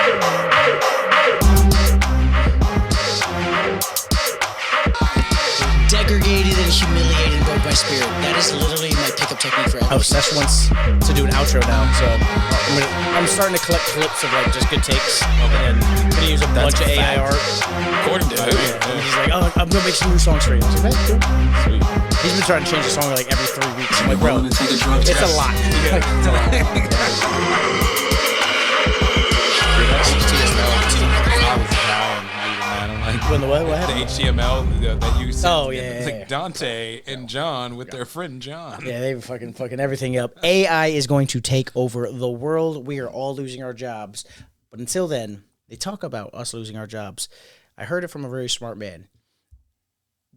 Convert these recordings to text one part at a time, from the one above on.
Degraded and humiliated and broke my spirit. That is literally my pickup technique for everything. Sesh wants to do an outro now, so I'm starting to collect clips of like just good takes, and I'm gonna use a bunch of AI art. According to And he's like, "Oh, I'm gonna make some new songs for you." I was like, "That's cool." Sweet. He's been trying to change the song like every 3 weeks. I'm like, bro, it's a lot. When the what happened? The HTML that you sent. Oh, yeah. Like Dante and John with their friend John. Yeah, they were fucking everything up. AI is going to take over the world. We are all losing our jobs. But until then, they talk about us losing our jobs. I heard it from a very smart man.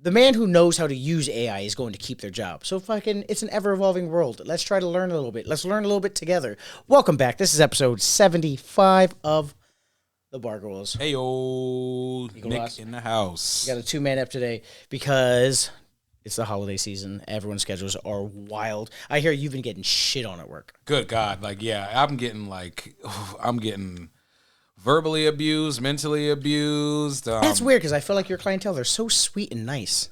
The man who knows how to use AI is going to keep their job. So it's an ever-evolving world. Let's try to learn a little bit. Let's learn a little bit together. Welcome back. This is episode 75 of the Bargoyles. Hey, old Nick in the house. We got a 2-man up today because it's the holiday season. Everyone's schedules are wild. I hear you've been getting shit on at work. Good God. I'm getting verbally abused, mentally abused. That's weird because I feel like your clientele, they're so sweet and nice.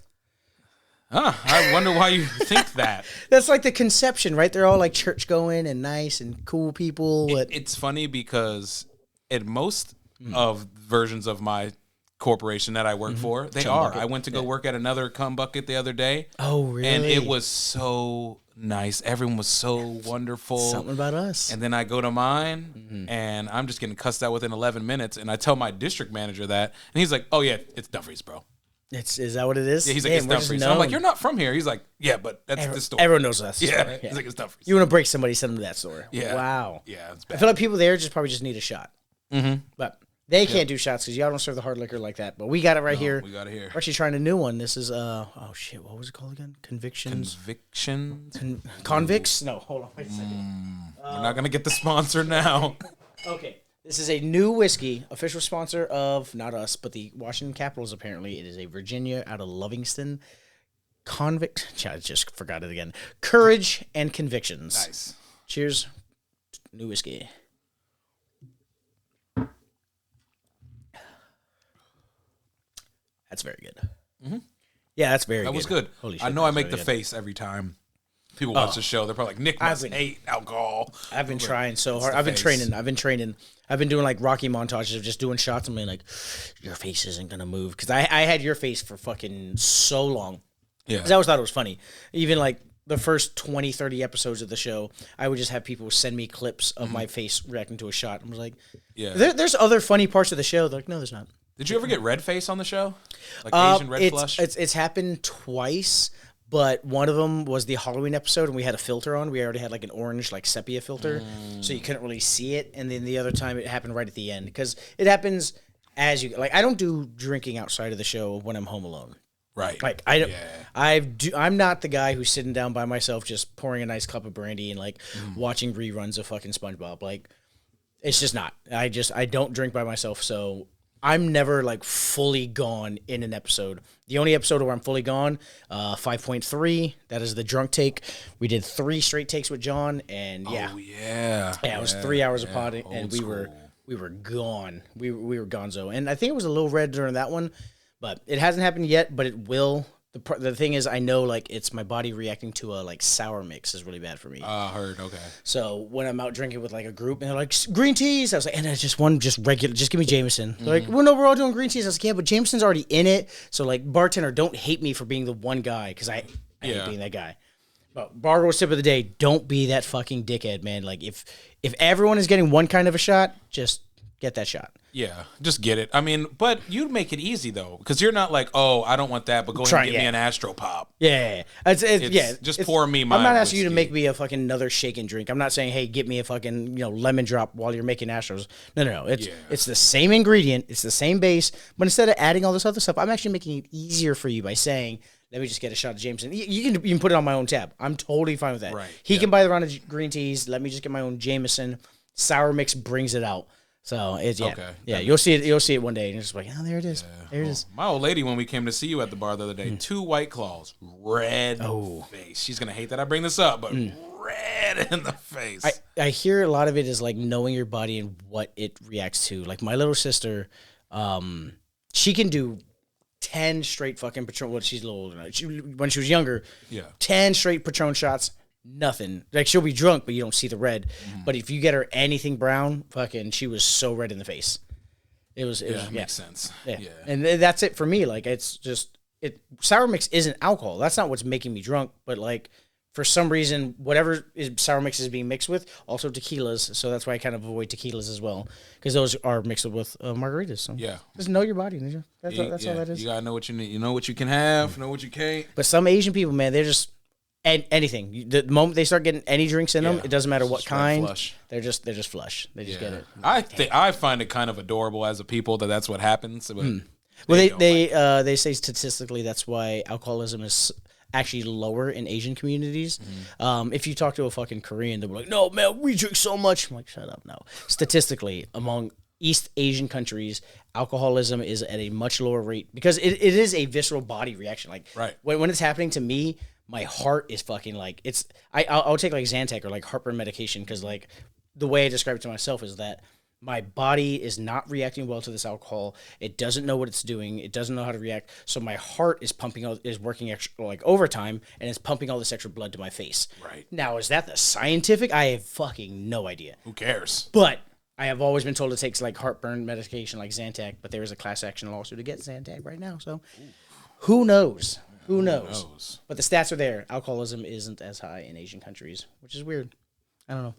I wonder why you think that. That's like the conception, right? They're all like church going and nice and cool people. It's funny because at most of versions of my corporation that I work for, they are. Bucket. I went to go work at another cum bucket the other day. Oh, really? And it was so nice. Everyone was so wonderful. Something about us. And then I go to mine, and I'm just getting cussed out within 11 minutes, and I tell my district manager that, and he's like, "Oh yeah, it's Duffy's, bro." Is that what it is? Yeah, he's like, "It's Duffy's." So I'm like, "You're not from here." He's like, "Yeah, but that's the store." Everyone knows us. Yeah. He's like, "It's Duffy's." You want to break somebody, send them to that store. Yeah. Wow. Yeah, it's bad. I feel like people there probably just need a shot. Mm-hmm. But they can't do shots because y'all don't serve the hard liquor like that. But we got it right here. We got it here. We're actually trying a new one. This is what was it called again? Convictions. Convicts? No, hold on. Wait a second. We're not gonna get the sponsor now. Okay. This is a new whiskey, official sponsor of not us, but the Washington Capitals. Apparently, it is a Virginia out of Livingston. Convict. I just forgot it again. Courage and Convictions. Nice. Cheers. New whiskey. That's very good. Mm-hmm. Yeah, that's very good. That was good. Holy shit, I know I make really the good. face every time people watch the show. They're probably like, Nick must hate alcohol. I've been trying so hard. I've been training. I've been doing like Rocky montages of just doing shots and being like, your face isn't going to move. Because I had your face for fucking so long. Yeah. Because I always thought it was funny. Even like the first 20, 30 episodes of the show, I would just have people send me clips of my face reacting to a shot. I was like, there's other funny parts of the show. They're like, no, there's not. Did you ever get red face on the show? Like Asian red flush? It's happened twice, but one of them was the Halloween episode, and we had a filter on. We already had like an orange, like sepia filter, so you couldn't really see it. And then the other time, it happened right at the end because it happens as you like. I don't do drinking outside of the show when I'm home alone. Right. Like I'm not the guy who's sitting down by myself just pouring a nice cup of brandy and like watching reruns of fucking SpongeBob. Like it's just not. I don't drink by myself, so I'm never like fully gone in an episode. The only episode where I'm fully gone, 5.3, that is the drunk take. We did 3 straight takes with John, and it was 3 hours of potting, and we were gone. We were gonzo, and I think it was a little red during that one, but it hasn't happened yet. But it will. The thing is, I know like it's my body reacting to a like sour mix is really bad for me. Heard, okay. So when I'm out drinking with like a group and they're like green teas, I was like, and it's just regular, just give me Jameson. They're like, well, no, we're all doing green teas. I was like, yeah, but Jameson's already in it. So like, bartender, don't hate me for being the one guy because I hate being that guy. But Bargoyles tip of the day: don't be that fucking dickhead, man. Like if everyone is getting one kind of a shot, just get that shot. Yeah, just get it. I mean, but you'd make it easy, though, because you're not like, oh, I don't want that, but go ahead and get me an Astro Pop. Yeah. Just pour me mine. I'm not asking you to make me a fucking another shake and drink. I'm not saying, hey, get me a fucking lemon drop while you're making Astros. No. It's the same ingredient. It's the same base. But instead of adding all this other stuff, I'm actually making it easier for you by saying, let me just get a shot of Jameson. You can put it on my own tab. I'm totally fine with that. Right. He can buy the round of green teas. Let me just get my own Jameson. Sour mix brings it out. So it's you'll see it. You'll see it one day, and you're just like, oh, there it is. Yeah. There it is. My old lady, when we came to see you at the bar the other day, 2 White Claws, red face. She's gonna hate that I bring this up, but red in the face. I hear a lot of it is like knowing your body and what it reacts to. Like my little sister, she can do 10 straight fucking Patron. Well, she's a little older now. When she was younger, 10 straight Patron shots, nothing. Like she'll be drunk, but you don't see the red. But if you get her anything brown, fucking, she was so red in the face. It was makes sense. Yeah. And that's it for me. Like it's just sour mix isn't alcohol. That's not what's making me drunk. But like for some reason, whatever sour mix is being mixed with, also tequilas. So that's why I kind of avoid tequilas as well, because those are mixed with margaritas. So just know your body. That's all that is. You gotta know what you need. You know what you can have, know what you can't. But some Asian people, man, they're just anything. The moment they start getting any drinks in them, it doesn't matter what kind. Flush. They're just flush. They just get it. I find it kind of adorable as a people that's what happens. But well, they say statistically that's why alcoholism is actually lower in Asian communities. If you talk to a fucking Korean, they'll be like, "No, man, we drink so much." I'm like, "Shut up." No, statistically, among East Asian countries, alcoholism is at a much lower rate because it is a visceral body reaction. Like when it's happening to me, my heart is fucking like it's. I'll take like Zantac or like heartburn medication because like the way I describe it to myself is that my body is not reacting well to this alcohol. It doesn't know what it's doing. It doesn't know how to react. So my heart is working extra like overtime and it's pumping all this extra blood to my face. Right. Now, is that the scientific? I have fucking no idea. Who cares? But I have always been told to take like heartburn medication like Zantac, but there is a class action lawsuit to get Zantac right now. So who knows? Who knows? But the stats are there. Alcoholism isn't as high in Asian countries, which is weird. I don't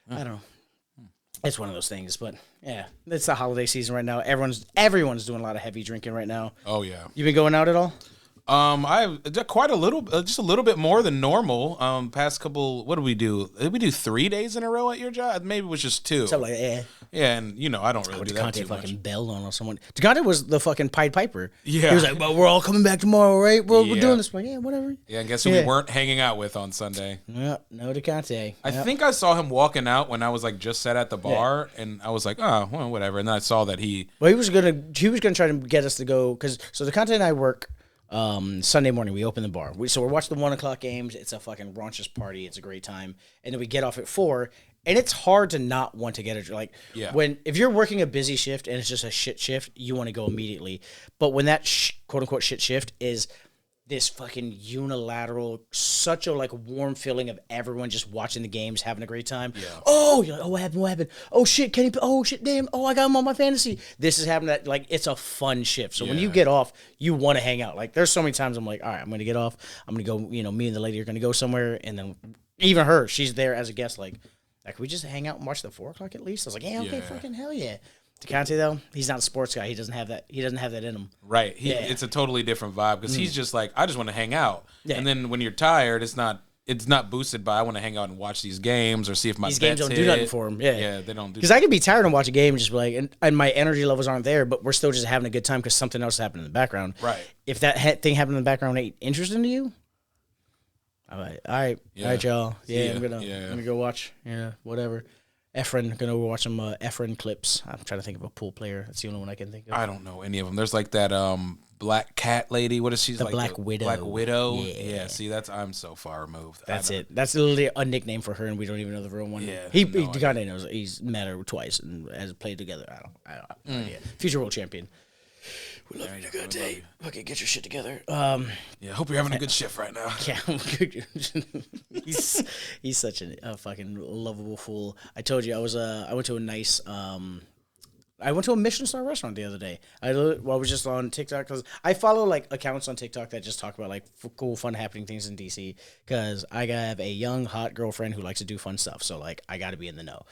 know. It's one of those things, but yeah, it's the holiday season right now. Everyone's doing a lot of heavy drinking right now. Oh yeah. You been going out at all? I've done quite a little, just a little bit more than normal. Past couple, what did we do? Did we do 3 days in a row at your job? Maybe it was just 2. Something like that. Yeah, and I don't really do that too much. fucking bailed on someone. DeConte was the fucking Pied Piper. Yeah. He was like, "Well, we're all coming back tomorrow, right? We're doing this." Like, yeah, whatever. Yeah, and guess who we weren't hanging out with on Sunday? Yeah, no DeConte. I think I saw him walking out when I was like just sat at the bar, and I was like, "Oh, well, whatever." And then I saw that he was gonna try to get us to go so DeConte and I work. Sunday morning we open the bar. So we're watching the 1:00 games. It's a fucking raunchous party. It's a great time. And then we get off at 4. And it's hard to not want to get a if you're working a busy shift and it's just a shit shift, you want to go immediately. But when that quote unquote shit shift is this fucking unilateral, such a like warm feeling of everyone just watching the games, having a great time. Yeah. Oh, you're like, what happened? Oh shit, Kenny. Oh shit, damn. Oh, I got him on my fantasy. This is happening. That like it's a fun shift. So when you get off, you want to hang out. Like there's so many times I'm like, all right, I'm gonna get off. I'm gonna go. Me and the lady are gonna go somewhere, and then even her, she's there as a guest. Like, can we just hang out and watch the 4:00 at least? I was like, yeah, okay, fucking hell yeah. DeConte though, he's not a sports guy. He doesn't have that. He doesn't have that in him. Right. It's a totally different vibe because he's just like, I just want to hang out. Yeah. And then when you're tired, it's not boosted by I want to hang out and watch these games or see if these games don't do nothing for him. Yeah. Yeah, they don't do. Because I could be tired and watch a game and just be like, and my energy levels aren't there, but we're still just having a good time because something else happened in the background. Right. If that thing happened in the background ain't interesting to you. All right, y'all. Yeah, I'm gonna go watch. Yeah, whatever. Efren, gonna watch some Efren clips. I'm trying to think of a pool player. That's the only one I can think of. I don't know any of them. There's like that black cat lady. What is she? The like Black Widow. Black Widow. Yeah. See, I'm so far removed. That's it. That's literally a nickname for her, and we don't even know the real one. Yeah. He kind of knows. He's met her twice and has played together. I don't. Yeah. Future world champion. We love you, DeConte. Okay, get your shit together. Hope you're having a good shift right now. Yeah, he's such a fucking lovable fool. I told you I went to a nice I went to a Michelin star restaurant the other day. I was just on TikTok because I follow like accounts on TikTok that just talk about like cool, fun, happening things in DC. Because I have a young, hot girlfriend who likes to do fun stuff. So like I got to be in the know.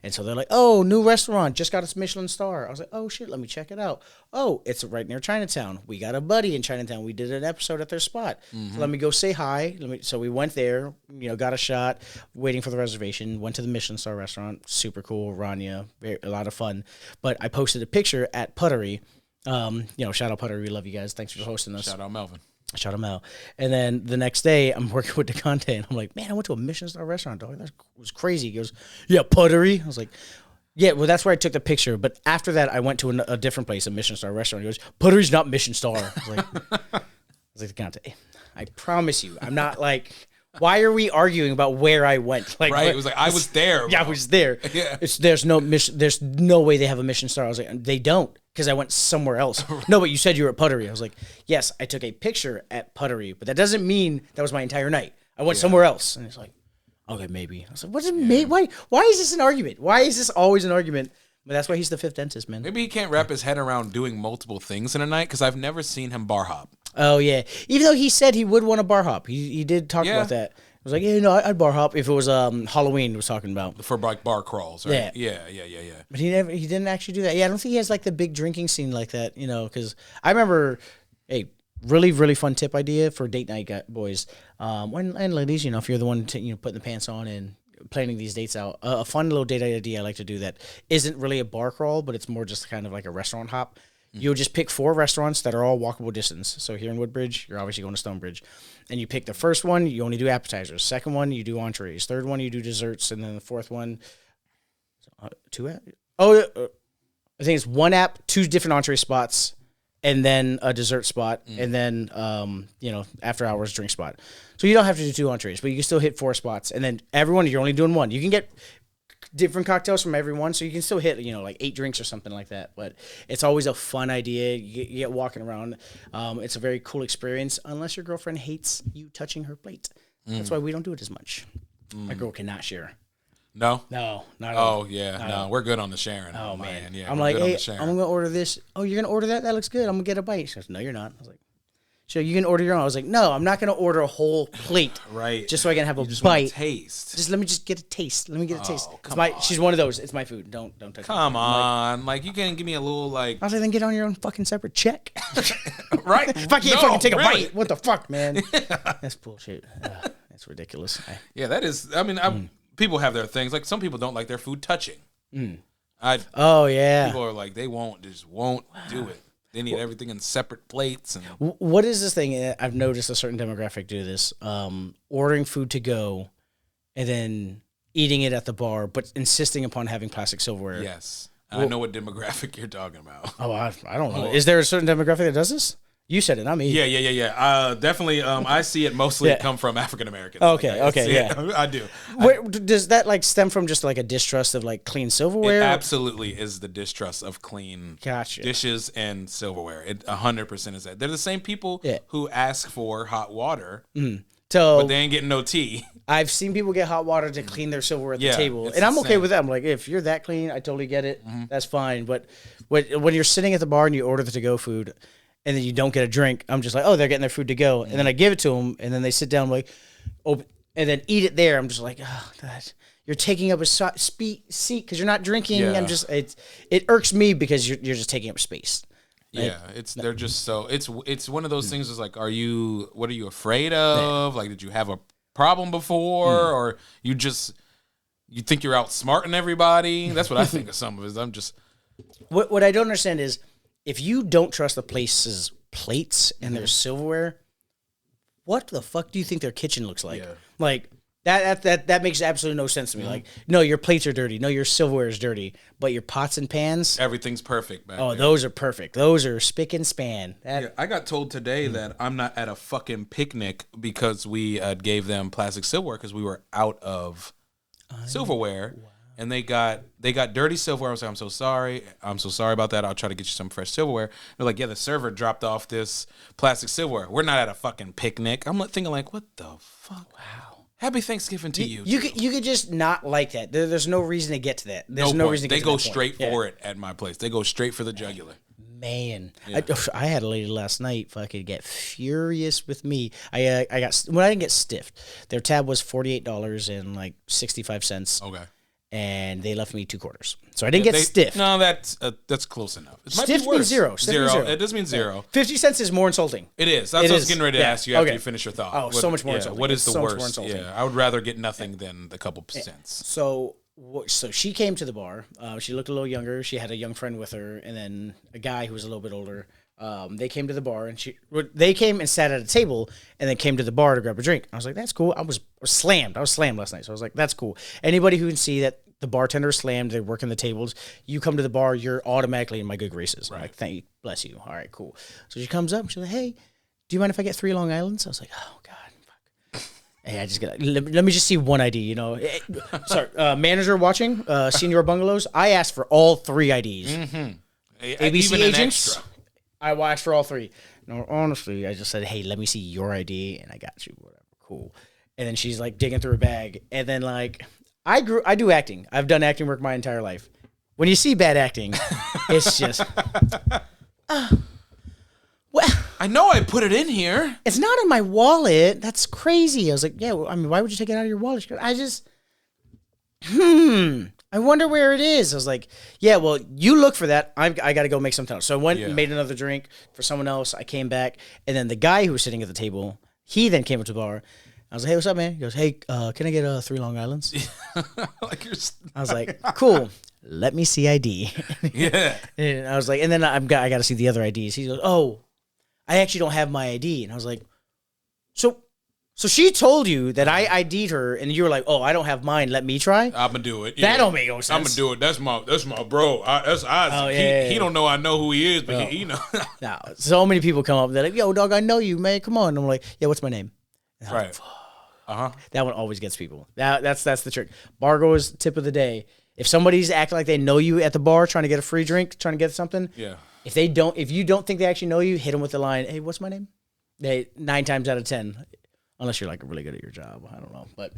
And so they're like, "Oh, new restaurant, just got its Michelin star." I was like, "Oh shit, let me check it out." Oh, it's right near Chinatown. We got a buddy in Chinatown. We did an episode at their spot. So let me go say hi. So we went there. Got a shot. Waiting for the reservation. Went to the Michelin star restaurant. Super cool. Rania, a lot of fun. But I posted a picture at Puttery. Shout out Puttery. We love you guys. Thanks for hosting us. Shout out Melvin. Shout him out. And then the next day, I'm working with DeConte, and I'm like, "Man, I went to a Michelin star restaurant, dog. That was crazy." He goes, "Yeah, Puttery." I was like, "Yeah, well, that's where I took the picture." But after that, I went to a different place, a Michelin star restaurant. He goes, "Puttery's not Michelin star." I was like, DeConte, I promise you, I'm not like Why are we arguing about where I went? Like, Right. It was like, I was there. Yeah, I bro. was there. Yeah. There's no mission. There's no way they have a mission star. I was like, they don't, because I went somewhere else. No, but you said you were at Puttery. I was like, yes, I took a picture at Puttery, but that doesn't mean that was my entire night. I went somewhere else. And it's like, okay, maybe. I was like, what is maybe? Why is this an argument? Why is this always an argument? But that's why he's the fifth dentist, man. Maybe he can't wrap his head around doing multiple things in a night because I've never seen him bar hop. Oh, yeah. Even though he said he would want to bar hop. He did talk about that. I was like, yeah, no, I'd bar hop if it was Halloween he was talking about. For like bar crawls, right? Yeah. But he didn't actually do that. Yeah, I don't think he has like the big drinking scene like that, because I remember a really, really fun tip idea for date night boys. And ladies, if you're the one putting the pants on and planning these dates out, a fun little date idea I like to do that isn't really a bar crawl, but it's more just kind of like a restaurant hop. You'll just pick 4 restaurants that are all walkable distance. So here in Woodbridge, you're obviously going to Stonebridge. And you pick the first one, you only do appetizers. Second one, you do entrees. Third one, you do desserts. And then the fourth one, 2 apps? I think it's 1 app, 2 different entree spots, and then a dessert spot, and then, after hours drink spot. So you don't have to do 2 entrees, but you can still hit 4 spots. And then everyone, you're only doing 1. You can get different cocktails from everyone, so you can still hit like 8 drinks or something like that. But it's always a fun idea. You get walking around. It's a very cool experience, unless your girlfriend hates you touching her plate. That's why we don't do it as much. My girl cannot share. No? No, not at all. Oh, yeah. No, we're good on the sharing. Oh, man. Yeah, I'm like, hey, I'm going to order this. Oh, you're going to order that? That looks good. I'm going to get a bite. She goes, no, you're not. I was like, so you can order your own. I was like, no, I'm not going to order a whole plate. Right. Just so I can have a just bite. Taste. Just let me just get a taste. Let me get a taste. Come on. She's one of those. It's my food. Don't touch it. Come on. Like, you can't give me a little, like... I was like, then get on your own fucking separate check. Right? If I can't fucking take a really. bite, what the fuck, man? That's bullshit. That's ridiculous. Yeah, that is... I mean, people have their things. Like, some people don't like their food touching. Oh, yeah. People are like, they just won't do it. They need everything in separate plates. And what is this thing? I've noticed a certain demographic do this. Ordering food to go and then eating it at the bar, but insisting upon having plastic silverware. yes. I know what demographic you're talking about. Oh, I don't know. Is there a certain demographic that does this? You said it, not me. Yeah. Definitely. I see it mostly come from African Americans. Okay, I do. Does that like stem from just like a distrust of like clean silverware? It absolutely is the distrust of clean dishes and silverware. It 100% is that. They're the same people who ask for hot water, but they ain't getting no tea. I've seen people get hot water to clean their silverware at the table, and I'm okay with that. I'm like, if you're that clean, I totally get it. That's fine. But when you're sitting at the bar and you order the to-go food, and then you don't get a drink, I'm just like, oh, they're getting their food to go. And then I give it to them, and then they sit down, like, oh, and then eat it there. I'm just like, oh, God, you're taking up a seat because you're not drinking. Yeah. It irks me because you're just taking up space. Yeah, they're just so it's one of those things. Is like, what are you afraid of? Like, did you have a problem before, or you think you're outsmarting everybody? That's what I think of some of it. I'm just what I don't understand is, if you don't trust the place's plates and their silverware, what the fuck do you think their kitchen looks like? Yeah. Like that makes absolutely no sense to me. Like, no, your plates are dirty. No, your silverware is dirty. But your pots and pans, everything's perfect, man. Those are perfect. Those are spick and span. I got told today that I'm not at a fucking picnic because we gave them plastic silverware because we were out of silverware. Wow. And they got dirty silverware. I was like, I'm so sorry about that. I'll try to get you some fresh silverware. They're like, yeah, the server dropped off this plastic silverware. We're not at a fucking picnic. I'm thinking like, what the fuck? Wow. Happy Thanksgiving to you. You could just not like that. There's no reason to get to that. There's no reason to get to that. They go straight for it at my place. They go straight for the jugular. Man, yeah. I had a lady last night fucking get furious with me. I didn't get stiffed. Their tab was $48 and like 65 cents. Okay. And they left me 2 quarters. So I didn't get stiffed. No, that's close enough. Stiff means zero. Zero. It does mean zero. 50 cents is more insulting. It is. That's what I was getting ready to ask you after you finish your thought. Oh, so much more insulting. What is the worst? Yeah, I would rather get nothing than the couple cents. So she came to the bar. She looked a little younger. She had a young friend with her, and then a guy who was a little bit older. They came to the bar, and they came and sat at a table, and then came to the bar to grab a drink. I was like, that's cool. I was slammed. I was slammed last night, so I was like, that's cool. Anybody who can see that the bartender is slammed, they're working the tables, you come to the bar, you're automatically in my good graces. Right. I'm like, thank you, bless you. All right, cool. So she comes up, she's like, hey, do you mind if I get 3 Long Islands? I was like, oh, God, fuck. Hey, I just got. Let me just see one ID. You know, sorry, manager watching, senior bungalows. I asked for all 3 IDs. ABC Even an agents. extra. I asked for all 3. No, honestly, I just said, hey, let me see your ID, and I got you. Whatever, cool. And then she's like digging through her bag, and then like I do acting. I've done acting work my entire life. When you see bad acting, it's just. Well, I know I put it in here. it's not in my wallet. That's crazy. I was like, yeah, well, I mean, why would you take it out of your wallet? She goes, I just, I wonder where it is. I was like, yeah, well, you look for that. I got to go make something else. So I went and made another drink for someone else. I came back. And then the guy who was sitting at the table, he then came up to the bar. I was like, hey, what's up, man? He goes, hey, can I get 3 Long Islands? Like I was like, cool. Let me see ID. Yeah. And I was like, and then I got to see the other IDs. He goes, oh, I actually don't have my ID. And I was like, so she told you that I ID'd her, and you were like, oh, I don't have mine. Let me try. I'm gonna do it. That don't make no sense. I'm gonna do it. That's my bro. That's Isaac. Oh, yeah. He don't know I know who he is, but he know. No, so many people come up. They're like, yo, dog, I know you, man. Come on. And I'm like, yeah, what's my name? And I'm Right. like, that one always gets people. That's the trick. Bargoyles tip of the day. If somebody's acting like they know you at the bar, trying to get a free drink, trying to get something. Yeah. If you don't think they actually know you, hit them with the line, hey, what's my name? 9 times out of 10, unless you're like really good at your job. I don't know. But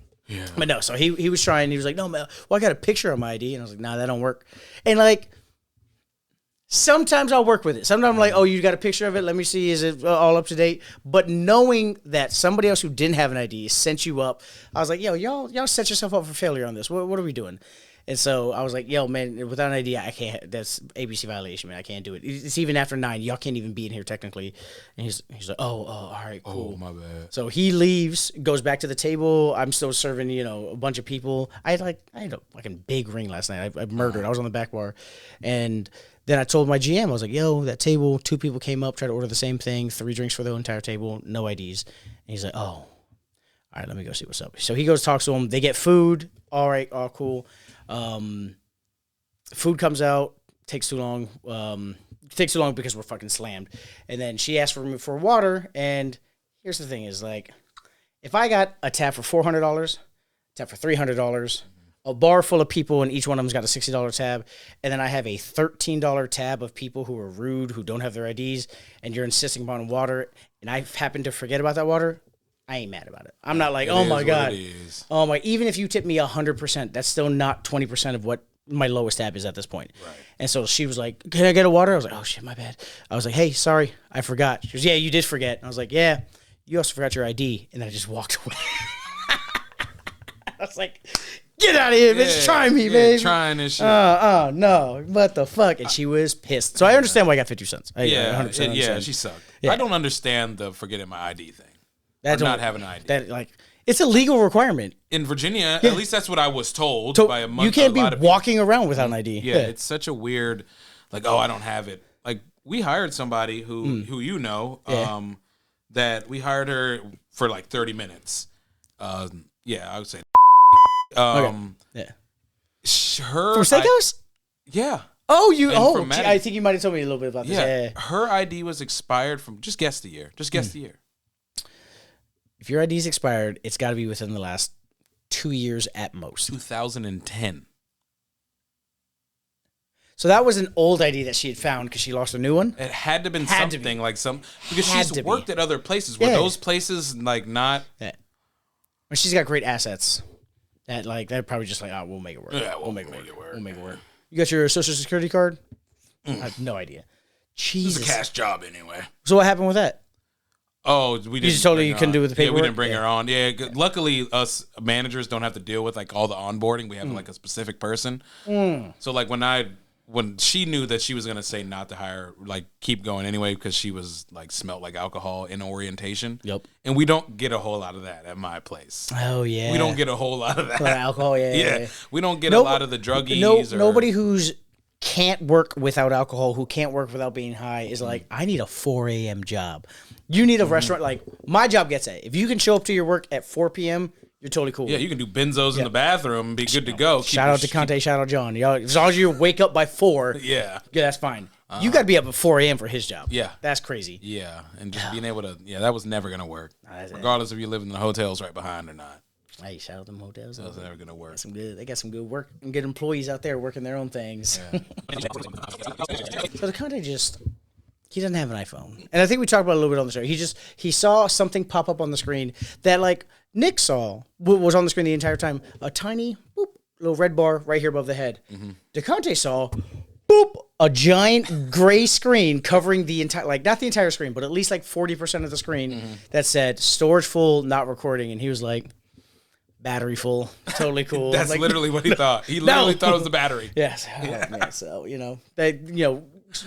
no, so he was trying, he was like, no, man, well, I got a picture of my ID. And I was like, nah, that don't work. And like, sometimes I'll work with it. Sometimes I'm like, oh, you got a picture of it? Let me see. Is it all up to date? But knowing that somebody else who didn't have an ID sent you up, I was like, yo, y'all set yourself up for failure on this. What are we doing? And so I was like, yo, man, without an ID, I can't. That's ABC violation, man. I can't do it. It's even after 9. Y'all can't even be in here technically. And he's like, oh, all right, cool. Oh, my bad. So he leaves, goes back to the table. I'm still serving, a bunch of people. I had a fucking big ring last night. I murdered. I was on the back bar. And then I told my GM, I was like, yo, that table, 2 people came up, tried to order the same thing, 3 drinks for the entire table, no IDs. And he's like, oh, all right, let me go see what's up. So he goes, talks to them. They get food. All right, all cool. Food comes out, takes too long. Takes too long because we're fucking slammed. And then she asked for water. And here's the thing: is like, if I got a tab for $400, tab for $300, a bar full of people, and each one of them's got a $60 tab, and then I have a $13 tab of people who are rude, who don't have their IDs, and you're insisting upon water, and I happen to forget about that water. I ain't mad about it. I'm not like, oh my God. Oh my, even if you tip me 100%, that's still not 20% of what my lowest tab is at this point. Right. And so she was like, can I get a water? I was like, oh shit, my bad. I was like, hey, sorry, I forgot. She goes, yeah, you did forget. And I was like, yeah, you also forgot your ID. And then I just walked away. I was like, get out of here, bitch. Try me, baby. Trying and shit. No. What the fuck? And she was pissed. So I understand why I got 50 cents. I 100% understand. She sucked. Yeah. I don't understand the forgetting my ID thing. That's not having an ID. That it's a legal requirement in Virginia. At least that's what I was told by a month. You can't be walking around without an ID. Yeah, it's such a weird, like, oh, I don't have it. Like, we hired somebody who that we hired her for like 30 minutes. I would say. Yeah. Her from Steakhouse. Yeah. Oh, I think you might have told me a little bit about this. Yeah. Her ID was expired from. Just guess the year. The year. If your ID's expired, it's got to be within the last 2 years at most. 2010. So that was an old ID that she had found because she lost a new one? It had to have been something like some... Because she's worked at other places. Were those places like not... Yeah. Well, she's got great assets. They're probably just like, oh, we'll make it work. Yeah, we'll make it work. We'll make it work. You got your social security card? I have no idea. Jesus. It's a cash job anyway. So what happened with that? Oh, we didn't. You just told her you couldn't do it with the paperwork? Yeah, we didn't bring her on. Yeah, luckily us managers don't have to deal with like all the onboarding. We have like a specific person. So like when she knew that she was gonna say not to hire, like keep going anyway because she was like smelled like alcohol in orientation. Yep. And we don't get a whole lot of that at my place. Oh yeah. We don't get a whole lot of that. Alcohol, yeah. We don't get a lot of the druggies. Nobody who's can't work without alcohol, who can't work without being high, is like, I need a 4 a.m. job. You need a restaurant. Like, my job gets it. If you can show up to your work at 4 p.m., you're totally cool. Yeah, you can do benzos in the bathroom and be good to go. Shout out to Conte, shout out John. Y'all, as long as you wake up by 4, yeah, that's fine. You got to be up at 4 a.m. for his job. Yeah. That's crazy. Yeah, and just being able to, that was never going to work. Regardless if you live in the hotels right behind or not. Hey, shout out them hotels. That was never going to work. They got some good work and good employees out there working their own things. Yeah. So the content he doesn't have an iPhone. And I think we talked about it a little bit on the show. He saw something pop up on the screen that like Nick saw, was on the screen the entire time. A tiny, little red bar right here above the head. Mm-hmm. DeConte saw, a giant gray screen covering the entire, like not the entire screen, but at least like 40% of the screen that said storage full, not recording. And he was like, battery full, totally cool. That's like, literally what he thought. He literally thought it was the battery. Yes. Man, so,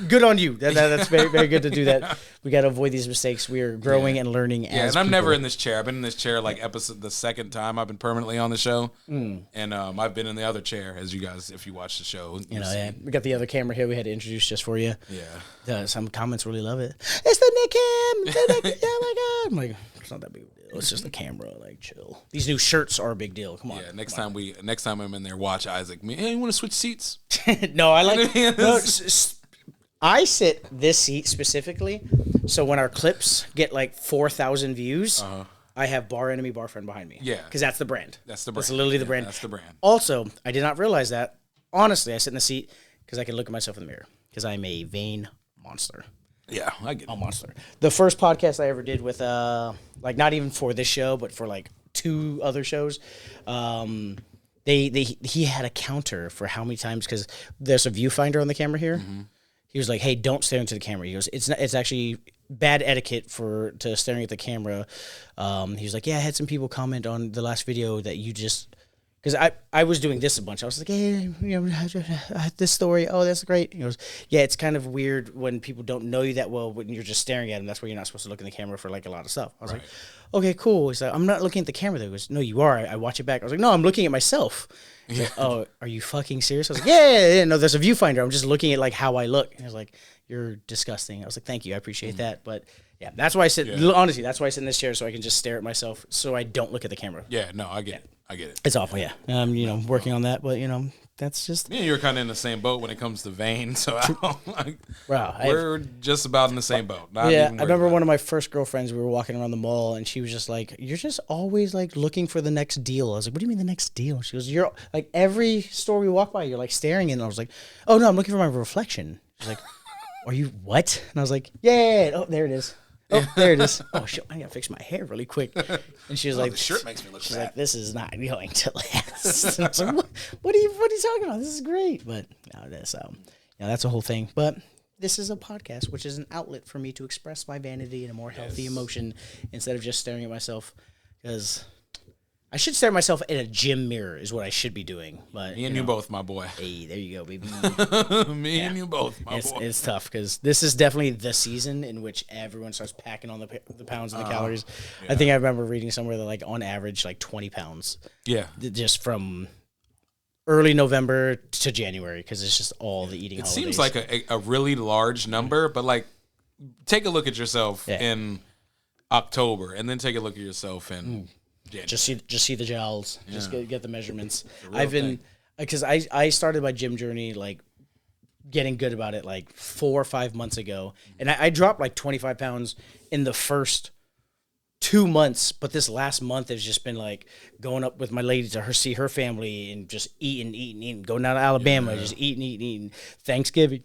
good on you. That's very, very good to do that. We got to avoid these mistakes. We are growing and learning as and I'm people. never in this chair. I've been in this chair like the second time I've been permanently on the show. And I've been in the other chair, as you guys, if you watch the show. We got the other camera here we had to introduce just for you. Yeah. Some comments really love it. It's the Nick cam. Oh, my God. I'm like, it's not that big of a deal. It's just the camera. Like, chill. These new shirts are a big deal. Come on. Yeah, next time I'm in there, watch Isaac. Hey, you want to switch seats? No, I like I sit this seat specifically, so when our clips get like 4,000 views, I have Bar Enemy, Bar Friend behind me. Yeah. Because that's the brand. That's the brand. That's literally the brand. That's the brand. Also, I did not realize that. Honestly, I sit in the seat because I can look at myself in the mirror because I'm a vain monster. Yeah, I get it. A monster. The first podcast I ever did with, like not even for this show, but for like 2 other shows, he had a counter for how many times, because there's a viewfinder on the camera here. Mm-hmm. He was like, "Hey, don't stare into the camera." He goes, "It's actually bad etiquette to staring at the camera." He was like, "Yeah, I had some people comment on the last video that you just." Because I was doing this a bunch. I was like, hey, this story. Oh, that's great. He goes, yeah, it's kind of weird when people don't know you that well when you're just staring at them. That's where you're not supposed to look in the camera for like a lot of stuff. I was like, okay, cool. He's like, I'm not looking at the camera though. He goes, no, you are. I watch it back. I was like, no, I'm looking at myself. He's like, oh, are you fucking serious? I was like, yeah. No, there's a viewfinder. I'm just looking at like how I look. And he was like, you're disgusting. I was like, thank you. I appreciate that. But yeah, that's why I sit, honestly, that's why I sit in this chair, so I can just stare at myself so I don't look at the camera. Yeah, no, I get it. I get it. It's awful, yeah. Working on that, but that's just. Me and you were kind of in the same boat when it comes to vein, so Wow, we're just about in the same boat. I remember one of my first girlfriends. We were walking around the mall, and she was just like, "You're just always like looking for the next deal." I was like, "What do you mean the next deal?" She goes, "You're like every store we walk by, you're like staring in." And I was like, "Oh no, I'm looking for my reflection." She's like, "Are you what?" And I was like, "Yeah, oh there it is." Oh, there it is. Oh, shit, I gotta fix my hair really quick. And she was like, the shirt makes me look she's fat. like, this is not going to last. And I was like, what are you talking about? This is great. But no, that's a whole thing. But this is a podcast, which is an outlet for me to express my vanity in a more healthy emotion instead of just staring at myself. Because I should stare at myself in a gym mirror is what I should be doing. But Me and you both, my boy. Hey, there you go, baby. Me and you both, my boy. It's tough because this is definitely the season in which everyone starts packing on the pounds and the calories. Yeah. I think I remember reading somewhere that like on average like 20 pounds. Yeah. Just from early November to January because it's just all the eating holidays. Seems like a really large number, but like take a look at yourself in October and then take a look at yourself in January. Just see the gels. Yeah. Just get the measurements. I've been because I started my gym journey like getting good about it like 4 or 5 months ago, and I dropped like 25 pounds in the first 2 months. But this last month has just been like going up with my lady to see her family and just eating. Going down to Alabama, just eating. Thanksgiving,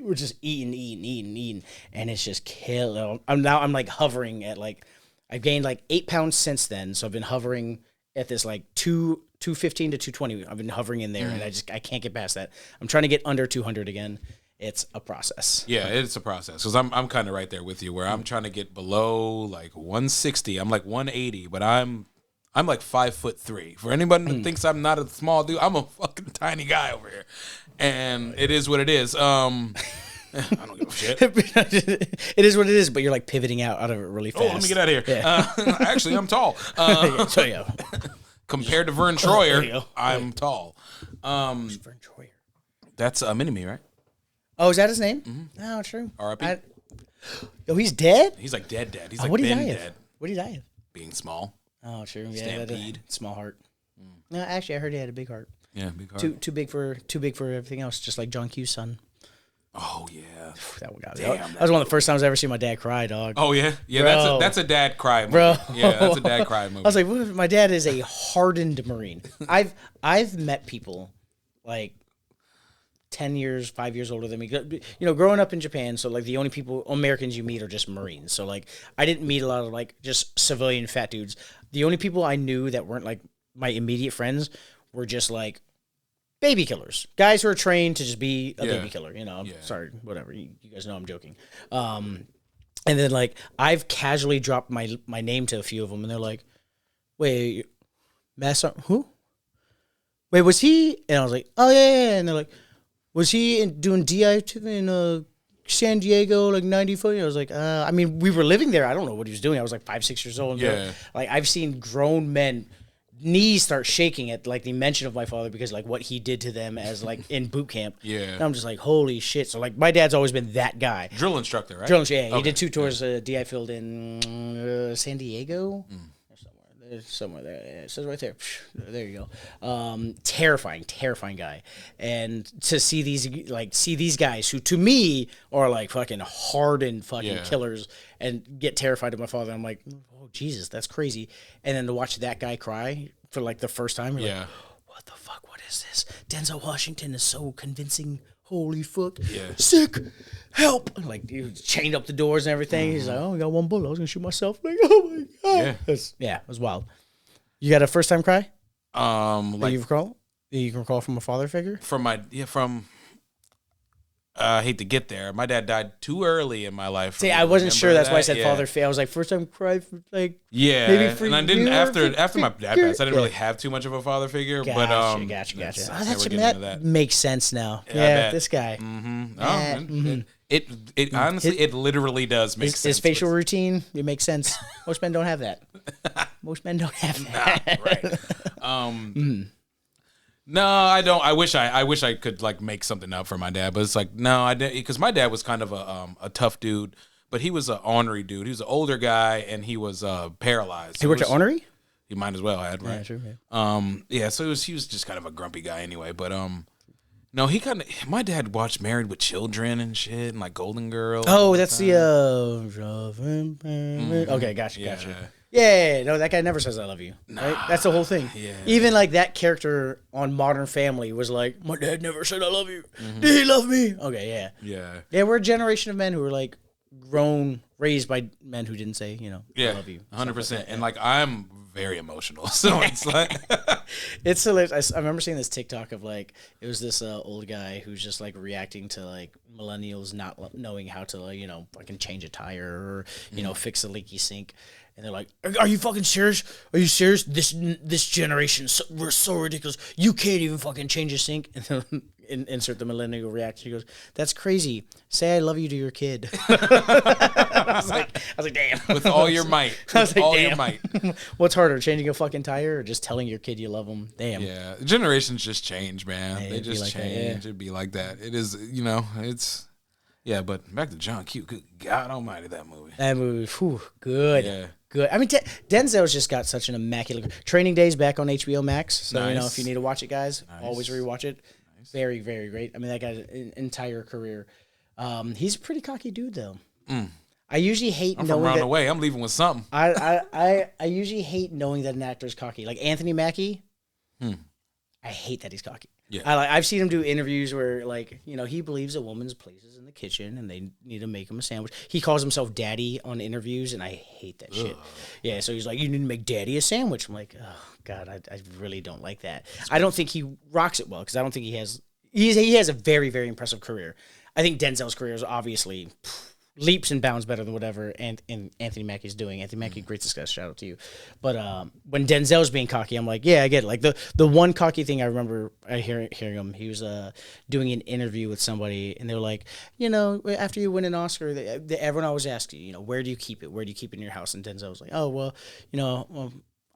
we're just eating, and it's just killing. I'm like hovering at like. I've gained like 8 pounds since then, so I've been hovering at this like 215 to 220. I've been hovering in there, and I can't get past that. I'm trying to get under 200 again. It's a process. Yeah, it's a process because I'm kind of right there with you where I'm trying to get below like 160. I'm like 180, but I'm like 5'3". For anybody that thinks I'm not a small dude, I'm a fucking tiny guy over here, and it is what it is. I don't give a shit. It is what it is, but you're like pivoting out of it really fast. Oh, let me get out of here. Yeah. Actually, I'm tall. Compared to Vern Troyer, I'm tall. Vern Troyer? That's Mini-Me, right? Oh, is that his name? Mm-hmm. Oh, true. R.I.P. Oh, he's dead? He's like dead. He's like what did he been die dead. of? What did he die of? Being small. Oh, true. Yeah, Stampede. Small heart. No, actually, I heard he had a big heart. Yeah, big heart. Too big for everything else, just like John Q's son. Oh yeah. That one got me. Damn, That was one of the first times I ever seen my dad cry, dog. Oh yeah, yeah. Bro. That's a dad cry movie. Bro. Yeah, that's a dad cry movie. I was like, what? My dad is a hardened Marine. I've met people like 10 years, 5 years older than me. You know, growing up in Japan, so like the only people Americans you meet are just Marines. So like I didn't meet a lot of like just civilian fat dudes. The only people I knew that weren't like my immediate friends were just like baby killers, guys who are trained to just be a baby killer. You know, sorry, whatever. You guys know I'm joking. And then like I've casually dropped my name to a few of them, and they're like, "Wait, Master, who? Wait, was he?" And I was like, "Oh yeah." And they're like, "Was he doing DI in San Diego like 94?" I was like, I mean, we were living there. I don't know what he was doing. I was like 5, 6 years old. Yeah. Like I've seen grown men knees start shaking at like the mention of my father because like what he did to them as like in boot camp. Yeah. And I'm just like, holy shit. So like my dad's always been that guy. Drill instructor, right? Drill instructor, yeah. He did 2 tours DI field in San Diego. Somewhere there. Yeah, it says right there. There you go. Terrifying guy. And to see these guys who to me are like fucking hardened fucking killers and get terrified of my father. I'm like, oh Jesus, that's crazy. And then to watch that guy cry for like the first time, you're like, what the fuck? What is this? Denzel Washington is so convincing. Holy fuck. Yeah. Sick. Help. Like, he chained up the doors and everything. He's like, oh, I got 1 bullet. I was going to shoot myself. Like, oh my God. It was wild. You got a first time cry? Like you can recall from a father figure? I hate to get there. My dad died too early in my life. See, I wasn't sure. That's why I said father figure. I was like, first time cry for like maybe for and I didn't you after my dad passed. I didn't really have too much of a father figure. Gotcha. That makes sense now. Yeah, this guy. It honestly, it literally does make sense. His facial routine, it makes sense. Most men don't have that. Most men don't have that. Right. No, I don't. I wish I could like make something up for my dad, but it's like no, I didn't, because my dad was kind of a tough dude, but he was an ornery dude. He was an older guy and he was paralyzed. He worked at ornery? He might as well have, right? Yeah, true. Yeah. So he was just kind of a grumpy guy anyway, but no, my dad watched Married with Children and shit and like Golden Girl. Oh, that's the okay, gotcha. Yeah, no, that guy never says I love you. Right? That's the whole thing. Yeah. Even like that character on Modern Family was like, my dad never said I love you. Did he love me? Okay, yeah. Yeah. Yeah, we're a generation of men who were like grown, raised by men who didn't say, I love you. 100%. And like I'm very emotional, so it's like it's hilarious. I remember seeing this TikTok of like it was this old guy who's just like reacting to like millennials not knowing how to fucking change a tire or fix a leaky sink. And they're like, "Are you fucking serious? Are you serious? This generation, we're so ridiculous. You can't even fucking change a sink." And then insert the millennial reaction. He goes, "That's crazy. Say I love you to your kid." I was like, damn. With all your might. With all your might. What's harder, changing a fucking tire or just telling your kid you love them? Damn. Yeah, generations just change, man. Hey, they just like change. It'd be like that. It is, it's. Yeah, but back to John Q. Good God Almighty, that movie. That movie, whew, good. Yeah. Good. I mean, Denzel's just got such an immaculate. Training Day's back on HBO Max, so Nice. if you need to watch it, guys, always Nice. rewatch it. Nice. Very, very great. I mean, that guy's entire career. He's a pretty cocky dude, though. I usually hate I'm knowing from around that. the way. I'm leaving with something. I usually hate knowing that an actor's cocky. Like Anthony Mackie, I hate that he's cocky. Yeah. I've seen him do interviews where, like, he believes a woman's place is in the kitchen and they need to make him a sandwich. He calls himself daddy on interviews, and I hate that shit. Yeah, so he's like, you need to make daddy a sandwich. I'm like, oh, God, I really don't like that. I don't think he rocks it well because I don't think he has a very, very impressive career. I think Denzel's career is obviously leaps and bounds better than whatever Anthony Mackie's doing. Anthony Mackie, great success. Shout out to you. But when Denzel's being cocky, I'm like, yeah, I get it. Like the one cocky thing I remember hearing him, he was doing an interview with somebody, and they were like, after you win an Oscar, everyone always asks you, where do you keep it? Where do you keep it in your house? And Denzel was like, oh, well,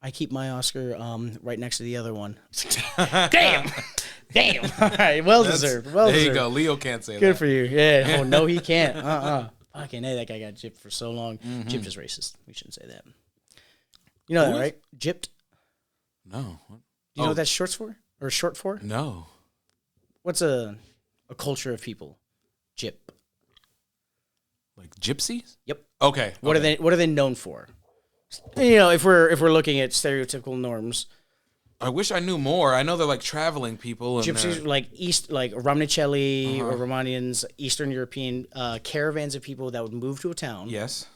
I keep my Oscar right next to the other one. Damn. All right, well deserved. There you go. Leo can't say that. Good for you. Yeah. Oh no, he can't. Fucking hey, that guy got gypped for so long. Gypped is racist. We shouldn't say that. You know that, right? Gypped. No. Do you know what that's short for? Or short for? No. What's a culture of people? Gyp. Like gypsies? Yep. Okay. What okay. are they known for? You know, if we're looking at stereotypical norms, I wish I knew more. I know they're like traveling people. And gypsies like Romanicelli or Romanians, Eastern European caravans of people that would move to a town. Yes.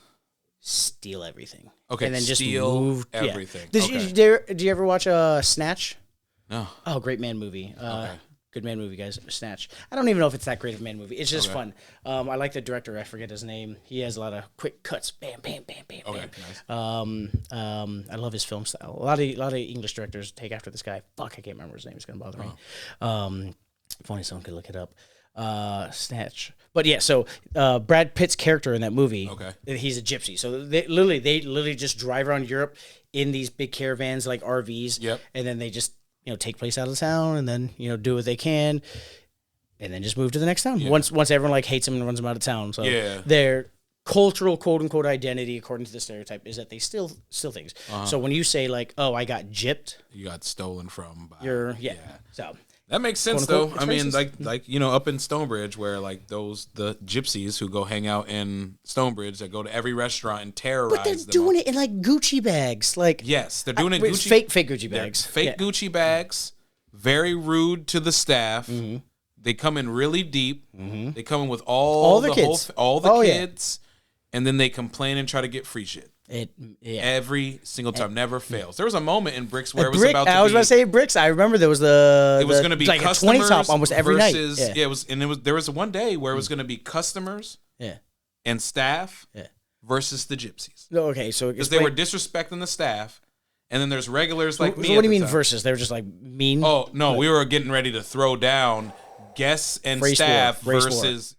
Steal everything. Okay. And then just steal move everything. Yeah. Okay. Did you ever watch Snatch? No. Oh, great man movie. Okay. Good man movie, guys. Snatch. I don't even know if it's that great of a man movie. It's just fun. I like the director. I forget his name. He has a lot of quick cuts. Bam, bam, bam, bam, Okay. bam. Nice. I love his film style. A lot of English directors take after this guy. Fuck, I can't remember his name. It's gonna bother me. If only someone could look it up. Snatch. But yeah, so Brad Pitt's character in that movie, he's a gypsy. So they literally just drive around Europe in these big caravans like RVs. Yep. And then they just take place out of town and then do what they can, and then just move to the next town. Yeah. Once everyone like hates them and runs them out of town. So their cultural quote unquote identity, according to the stereotype, is that they steal things. So when you say like, "Oh, I got gypped," you got stolen from. So that makes sense though. I mean, like up in Stonebridge, where like the gypsies who go hang out in Stonebridge that go to every restaurant and terrorize. But they're doing it in like Gucci bags, like yes, they're doing it Gucci fake Gucci bags, fake Gucci bags. Very rude to the staff. Mm-hmm. They come in really deep. Mm-hmm. They come in with all the kids, kids, and then they complain and try to get free shit. Every single time, never fails. There was a moment in Bricks where it was about to be... I was about to say Bricks. I remember there was it was going to be like customers a 20 top almost every night. There was one day where it was going to be customers and staff versus the gypsies. Okay, so... Because they were disrespecting the staff, and then there's regulars like me. So what do you mean versus? They were just like mean? Oh, no, we were getting ready to throw down guests and staff versus...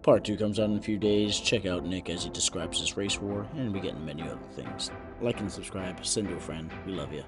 Part 2 comes out in a few days. Check out Nick as he describes his race war, and we get into many other things. Like and subscribe, send to a friend. We love you.